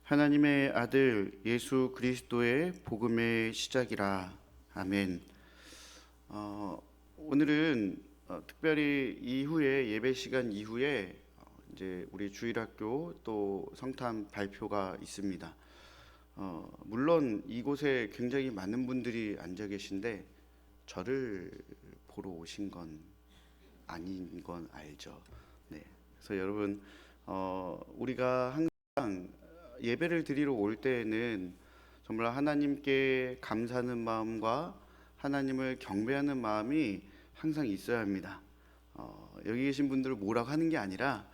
하나님의 아들 예수 그리스도의 복음의 시작이라. 아멘. 오늘은 특별히 이후에 예배 시간 이후에 이제 우리 주일학교 또 성탄 발표가 있습니다. 물론 이곳에 굉장히 많은 분들이 앉아 계신데 저를 보러 오신 건 아닌 건 알죠. 네. 그래서 여러분 우리가 항상 예배를 드리러 올 때에는 정말 하나님께 감사하는 마음과 하나님을 경배하는 마음이 항상 있어야 합니다. 여기 계신 분들을 뭐라고 하는 게 아니라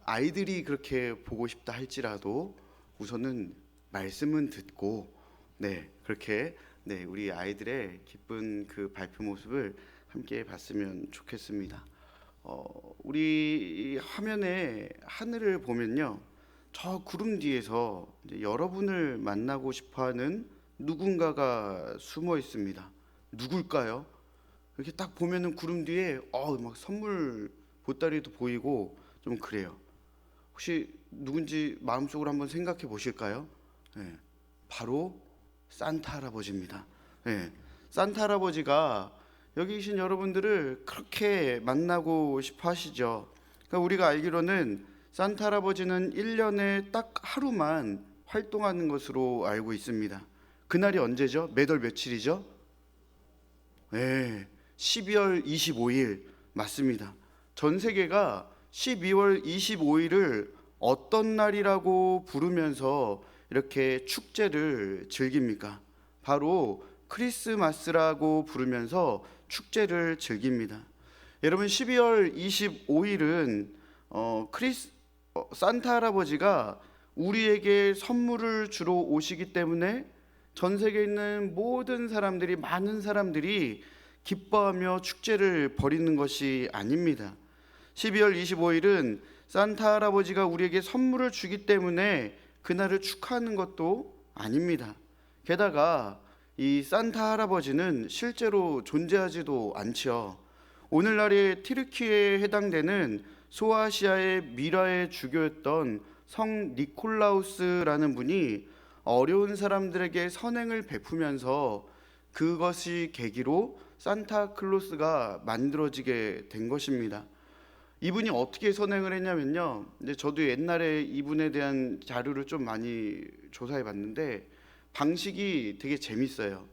아이들이 그렇게 보고 싶다 할지라도 우선은 말씀은 듣고 그렇게 우리 아이들의 기쁜 그 발표 모습을 함께 봤으면 좋겠습니다. 우리 화면에 하늘을 보면요, 저 구름 뒤에서 여러분을 만나고 싶어하는 누군가가 숨어 있습니다. 누굴까요? 이렇게 딱 보면은 구름 뒤에 막 선물 보따리도 보이고 좀 그래요. 혹시 누군지 마음속으로 한번 생각해 보실까요? 네, 바로 산타 할아버지입니다. 네, 산타 할아버지가 여기 계신 여러분들을 그렇게 만나고 싶어 하시죠. 그러니까 우리가 알기로는 산타 할아버지는 1년에 딱 하루만 활동하는 것으로 알고 있습니다. 그날이 언제죠? 몇 월 며칠이죠? 네, 12월 25일 맞습니다. 전 세계가 12월 25일을 어떤 날이라고 부르면서 이렇게 축제를 즐깁니까? 바로 크리스마스라고 부르면서 축제를 즐깁니다. 여러분, 12월 25일은 산타 할아버지가 우리에게 선물을 주러 오시기 때문에 전 세계에 있는 모든 사람들이, 많은 사람들이 기뻐하며 축제를 벌이는 것이 아닙니다. 12월 25일은 산타 할아버지가 우리에게 선물을 주기 때문에 그날을 축하하는 것도 아닙니다. 게다가 이 산타 할아버지는 실제로 존재하지도 않죠. 오늘날의 튀르키예에 해당되는 소아시아의 미라의 주교였던 성 니콜라우스라는 분이 어려운 사람들에게 선행을 베푸면서 그것이 계기로 산타클로스가 만들어지게 된 것입니다. 이분이 어떻게 선행을 했냐면요, 저도 옛날에 이분에 대한 자료를 좀 많이 조사해 봤는데 방식이 되게 재밌어요.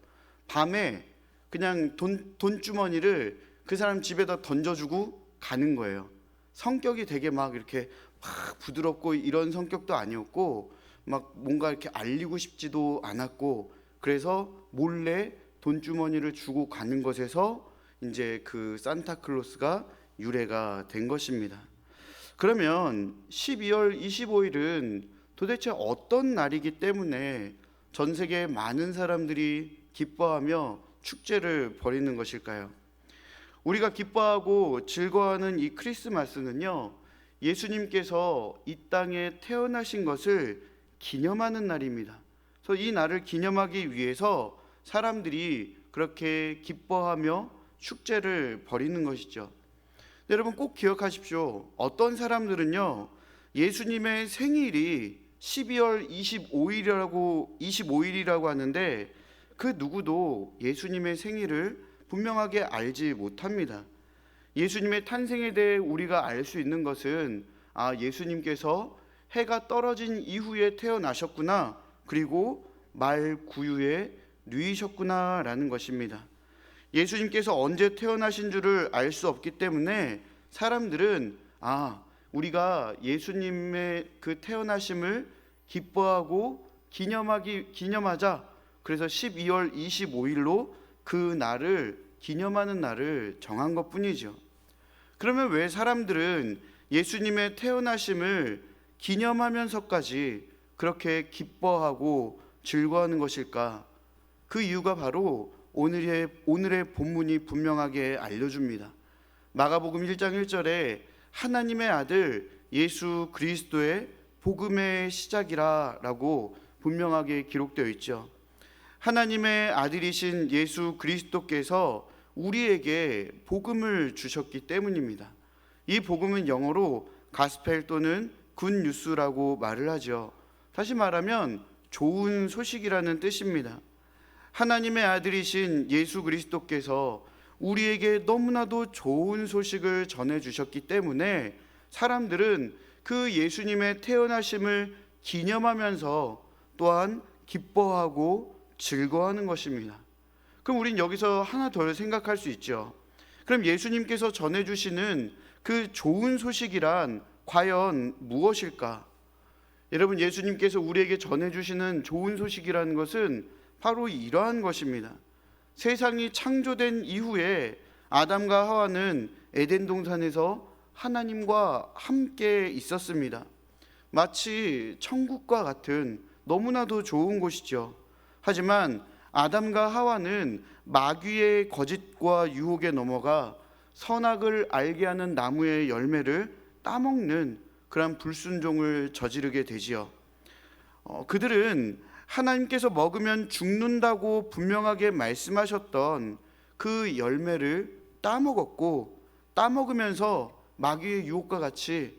밤에 그냥 돈주머니를 그 사람 집에다 던져주고 가는 거예요. 성격이 되게 막 이렇게 막 부드럽고 이런 성격도 아니었고, 막 뭔가 이렇게 알리고 싶지도 않았고, 그래서 몰래 돈주머니를 주고 가는 것에서 이제 그 산타클로스가 유래가 된 것입니다. 그러면 12월 25일은 도대체 어떤 날이기 때문에 전 세계 많은 사람들이 기뻐하며 축제를 벌이는 것일까요? 우리가 기뻐하고 즐거워하는 이 크리스마스는요, 예수님께서 이 땅에 태어나신 것을 기념하는 날입니다. 그래서 이 날을 기념하기 위해서 사람들이 그렇게 기뻐하며 축제를 벌이는 것이죠. 여러분 꼭 기억하십시오. 어떤 사람들은요, 예수님의 생일이 12월 25일이라고 하는데 그 누구도 예수님의 생일을 분명하게 알지 못합니다. 예수님의 탄생에 대해 우리가 알 수 있는 것은 예수님께서 해가 떨어진 이후에 태어나셨구나, 그리고 말 구유에 누이셨구나 라는 것입니다. 예수님께서 언제 태어나신 줄을 알 수 없기 때문에 사람들은 우리가 예수님의 그 태어나심을 기뻐하고 기념하자, 그래서 12월 25일로 그 날을 기념하는 날을 정한 것 뿐이죠. 그러면 왜 사람들은 예수님의 태어나심을 기념하면서까지 그렇게 기뻐하고 즐거워하는 것일까? 그 이유가 바로 오늘의 본문이 분명하게 알려줍니다. 마가복음 1장 1절에 하나님의 아들 예수 그리스도의 복음의 시작이라 라고 분명하게 기록되어 있죠. 하나님의 아들이신 예수 그리스도께서 우리에게 복음을 주셨기 때문입니다. 이 복음은 영어로 가스펠 또는 굿뉴스라고 말을 하죠. 다시 말하면 좋은 소식이라는 뜻입니다. 하나님의 아들이신 예수 그리스도께서 우리에게 너무나도 좋은 소식을 전해주셨기 때문에 사람들은 그 예수님의 태어나심을 기념하면서 또한 기뻐하고 즐거워하는 것입니다. 그럼 우린 여기서 하나 더 생각할 수 있죠. 그럼 예수님께서 전해주시는 그 좋은 소식이란 과연 무엇일까? 여러분, 예수님께서 우리에게 전해주시는 좋은 소식이라는 것은 바로 이러한 것입니다. 세상이 창조된 이후에 아담과 하와는 에덴 동산에서 하나님과 함께 있었습니다. 마치 천국과 같은 너무나도 좋은 곳이죠. 하지만 아담과 하와는 마귀의 거짓과 유혹에 넘어가 선악을 알게 하는 나무의 열매를 따먹는 그런 불순종을 저지르게 되지요. 그들은 하나님께서 먹으면 죽는다고 분명하게 말씀하셨던 그 열매를 따먹었고, 따먹으면서 마귀의 유혹과 같이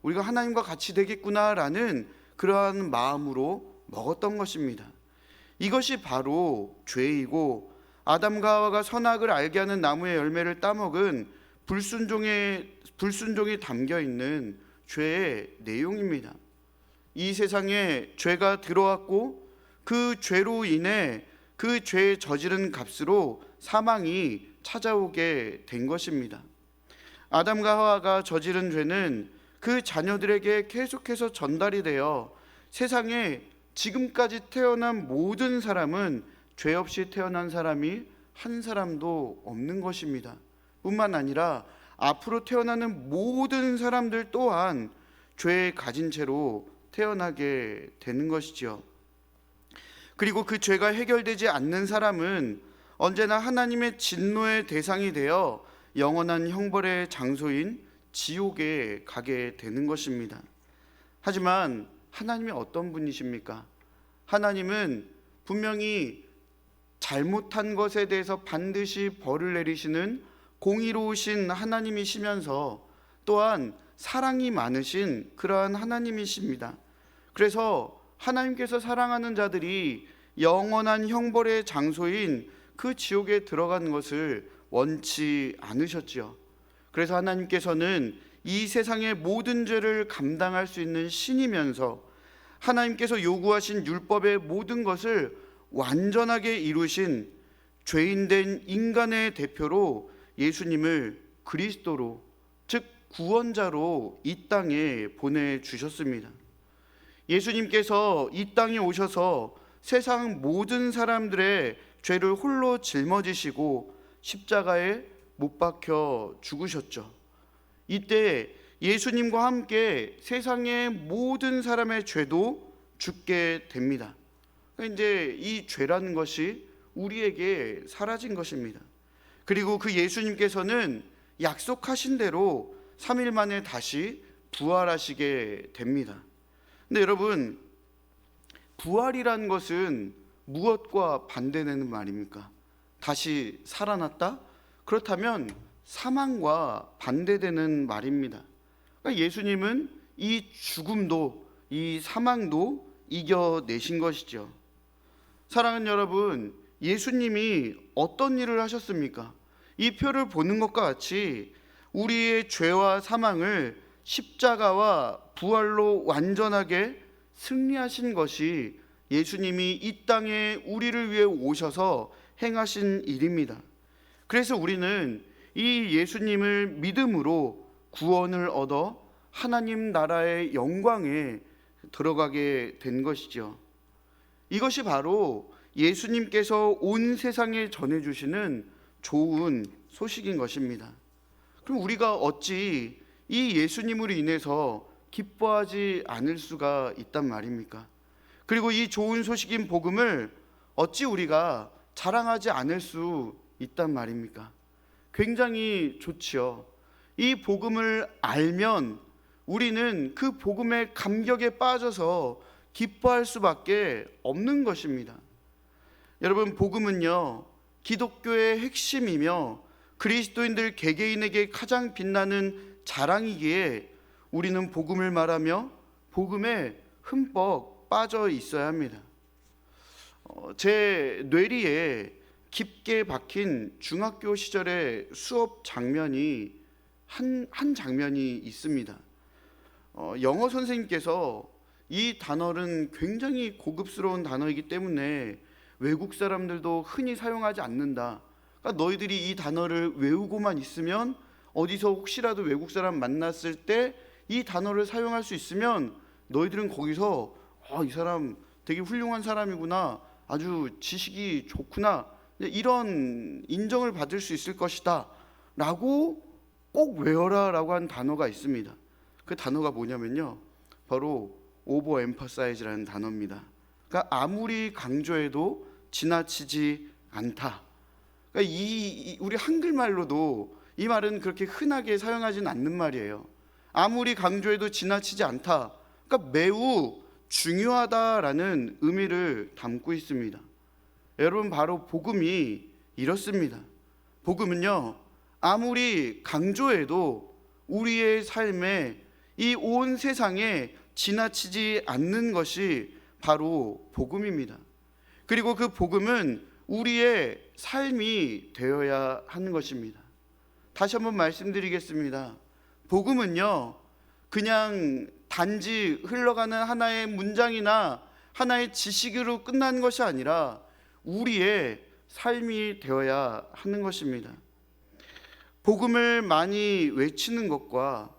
우리가 하나님과 같이 되겠구나라는 그러한 마음으로 먹었던 것입니다. 이것이 바로 죄이고, 아담과 하와가 선악을 알게 하는 나무의 열매를 따먹은 불순종이 담겨 있는 죄의 내용입니다. 이 세상에 죄가 들어왔고 그 죄로 인해 그 죄에 저지른 값으로 사망이 찾아오게 된 것입니다. 아담과 하와가 저지른 죄는 그 자녀들에게 계속해서 전달이 되어 세상에 지금까지 태어난 모든 사람은 죄 없이 태어난 사람이 한 사람도 없는 것입니다. 뿐만 아니라 앞으로 태어나는 모든 사람들 또한 죄에 가진 채로 태어나게 되는 것이죠. 그리고 그 죄가 해결되지 않는 사람은 언제나 하나님의 진노의 대상이 되어 영원한 형벌의 장소인 지옥에 가게 되는 것입니다. 하지만 하나님이 어떤 분이십니까? 하나님은 분명히 잘못한 것에 대해서 반드시 벌을 내리시는 공의로우신 하나님이시면서 또한 사랑이 많으신 그러한 하나님이십니다. 그래서 하나님께서 사랑하는 자들이 영원한 형벌의 장소인 그 지옥에 들어가는 것을 원치 않으셨지요. 그래서 하나님께서는 이 세상의 모든 죄를 감당할 수 있는 신이면서 하나님께서 요구하신 율법의 모든 것을 완전하게 이루신 죄인된 인간의 대표로 예수님을 그리스도로, 즉 구원자로 이 땅에 보내주셨습니다. 예수님께서 이 땅에 오셔서 세상 모든 사람들의 죄를 홀로 짊어지시고 십자가에 못 박혀 죽으셨죠. 이때 예수님과 함께 세상의 모든 사람의 죄도 죽게 됩니다. 그러니까 이제 이 죄라는 것이 우리에게 사라진 것입니다. 그리고 그 예수님께서는 약속하신 대로 3일 만에 다시 부활하시게 됩니다. 근데 여러분, 부활이라는 것은 무엇과 반대되는 말입니까? 다시 살아났다? 그렇다면 사망과 반대되는 말입니다. 그러니까 예수님은 이 죽음도, 이 사망도 이겨내신 것이죠. 사랑하는 여러분, 예수님이 어떤 일을 하셨습니까? 이 표를 보는 것과 같이 우리의 죄와 사망을 십자가와 부활로 완전하게 승리하신 것이 예수님이 이 땅에 우리를 위해 오셔서 행하신 일입니다. 그래서 우리는 이 예수님을 믿음으로 구원을 얻어 하나님 나라의 영광에 들어가게 된 것이죠. 이것이 바로 예수님께서 온 세상에 전해주시는 좋은 소식인 것입니다. 그럼 우리가 어찌 이 예수님으로 인해서 기뻐하지 않을 수가 있단 말입니까? 그리고 이 좋은 소식인 복음을 어찌 우리가 자랑하지 않을 수 있단 말입니까? 굉장히 좋지요. 이 복음을 알면 우리는 그 복음의 감격에 빠져서 기뻐할 수밖에 없는 것입니다. 여러분, 복음은요, 기독교의 핵심이며 그리스도인들 개개인에게 가장 빛나는 자랑이기에 우리는 복음을 말하며 복음의 흠뻑 빠져 있어야 합니다. 제 뇌리에 깊게 박힌 중학교 시절의 수업 장면이 한 장면이 있습니다. 영어 선생님께서 이 단어는 굉장히 고급스러운 단어이기 때문에 외국 사람들도 흔히 사용하지 않는다. 그러니까 너희들이 이 단어를 외우고만 있으면 어디서 혹시라도 외국 사람 만났을 때 이 단어를 사용할 수 있으면 너희들은 거기서 이 사람 되게 훌륭한 사람이구나, 아주 지식이 좋구나, 이런 인정을 받을 수 있을 것이다 라고 꼭 외워라 라고 한 단어가 있습니다. 그 단어가 뭐냐면요, 바로 오버엠퍼사이즈라는 단어입니다. 그러니까 아무리 강조해도 지나치지 않다. 그러니까 우리 한글말로도 이 말은 그렇게 흔하게 사용하지는 않는 말이에요. 아무리 강조해도 지나치지 않다. 그러니까 매우 중요하다라는 의미를 담고 있습니다. 여러분, 바로 복음이 이렇습니다. 복음은요, 아무리 강조해도 우리의 삶에, 이 온 세상에 지나치지 않는 것이 바로 복음입니다. 그리고 그 복음은 우리의 삶이 되어야 하는 것입니다. 다시 한번 말씀드리겠습니다. 복음은요, 그냥 단지 흘러가는 하나의 문장이나 하나의 지식으로 끝나는 것이 아니라 우리의 삶이 되어야 하는 것입니다. 복음을 많이 외치는 것과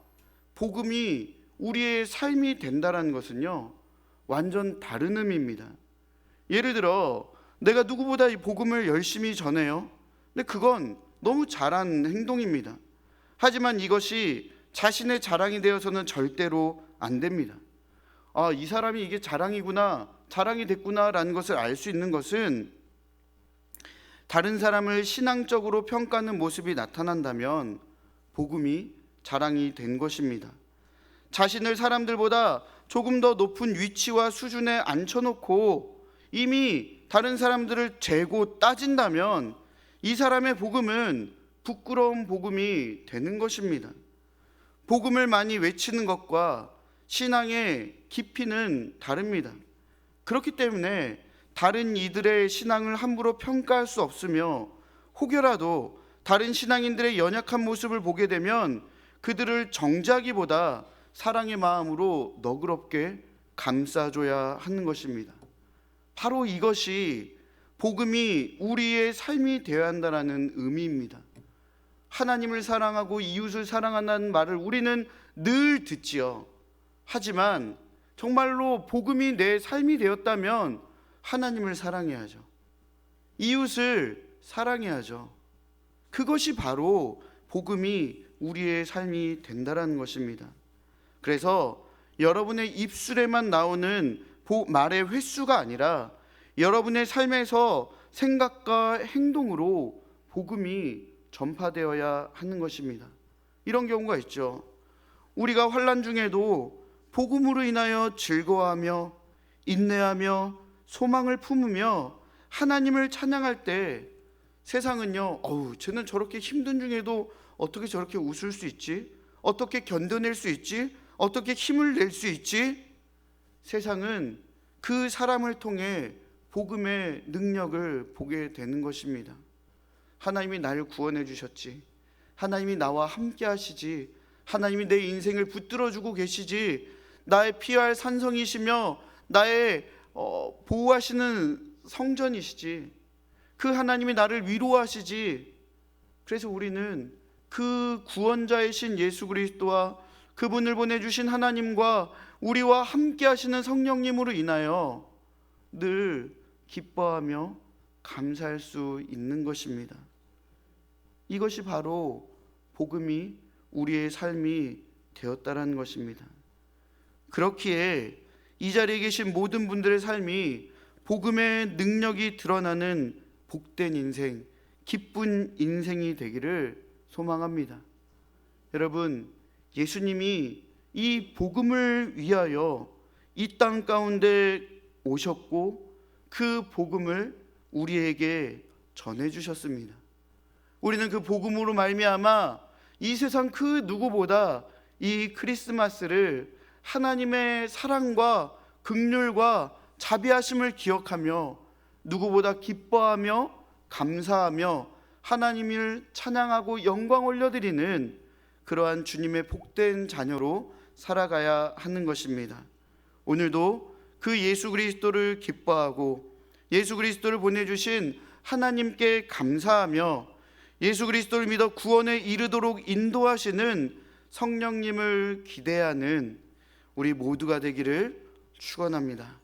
복음이 우리의 삶이 된다는 것은요, 완전 다른 의미입니다. 예를 들어 내가 누구보다 이 복음을 열심히 전해요. 근데 그건 너무 잘한 행동입니다. 하지만 이것이 자신의 자랑이 되어서는 절대로 안 됩니다. 이 사람이 이게 자랑이구나, 자랑이 됐구나라는 것을 알 수 있는 것은 다른 사람을 신앙적으로 평가하는 모습이 나타난다면 복음이 자랑이 된 것입니다. 자신을 사람들보다 조금 더 높은 위치와 수준에 앉혀놓고 이미 다른 사람들을 재고 따진다면 이 사람의 복음은 부끄러운 복음이 되는 것입니다. 복음을 많이 외치는 것과 신앙의 깊이는 다릅니다. 그렇기 때문에 다른 이들의 신앙을 함부로 평가할 수 없으며, 혹여라도 다른 신앙인들의 연약한 모습을 보게 되면 그들을 정죄하기보다 사랑의 마음으로 너그럽게 감싸줘야 하는 것입니다. 바로 이것이 복음이 우리의 삶이 되어야 한다는 의미입니다. 하나님을 사랑하고 이웃을 사랑한다는 말을 우리는 늘 듣지요. 하지만 정말로 복음이 내 삶이 되었다면 하나님을 사랑해야죠. 이웃을 사랑해야죠. 그것이 바로 복음이 우리의 삶이 된다는 것입니다. 그래서 여러분의 입술에만 나오는 말의 횟수가 아니라 여러분의 삶에서 생각과 행동으로 복음이 전파되어야 하는 것입니다. 이런 경우가 있죠. 우리가 환난 중에도 복음으로 인하여 즐거워하며 인내하며 소망을 품으며 하나님을 찬양할 때 세상은요, 쟤는 저렇게 힘든 중에도 어떻게 저렇게 웃을 수 있지? 어떻게 견뎌낼 수 있지? 어떻게 힘을 낼 수 있지? 세상은 그 사람을 통해 복음의 능력을 보게 되는 것입니다. 하나님이 나를 구원해 주셨지, 하나님이 나와 함께 하시지, 하나님이 내 인생을 붙들어주고 계시지, 나의 피할 산성이시며 나의 보호하시는 성전이시지, 그 하나님이 나를 위로하시지. 그래서 우리는 그 구원자이신 예수 그리스도와 그분을 보내주신 하나님과 우리와 함께 하시는 성령님으로 인하여 늘 기뻐하며 감사할 수 있는 것입니다. 이것이 바로 복음이 우리의 삶이 되었다는 것입니다. 그렇기에 이 자리에 계신 모든 분들의 삶이 복음의 능력이 드러나는 복된 인생, 기쁜 인생이 되기를 소망합니다. 여러분, 예수님이 이 복음을 위하여 이 땅 가운데 오셨고 그 복음을 우리에게 전해주셨습니다. 우리는 그 복음으로 말미암아 이 세상 그 누구보다 이 크리스마스를 하나님의 사랑과 긍휼과 자비하심을 기억하며 누구보다 기뻐하며 감사하며 하나님을 찬양하고 영광 올려드리는 그러한 주님의 복된 자녀로 살아가야 하는 것입니다. 오늘도 그 예수 그리스도를 기뻐하고 예수 그리스도를 보내주신 하나님께 감사하며 예수 그리스도를 믿어 구원에 이르도록 인도하시는 성령님을 기대하는 우리 모두가 되기를 축원합니다.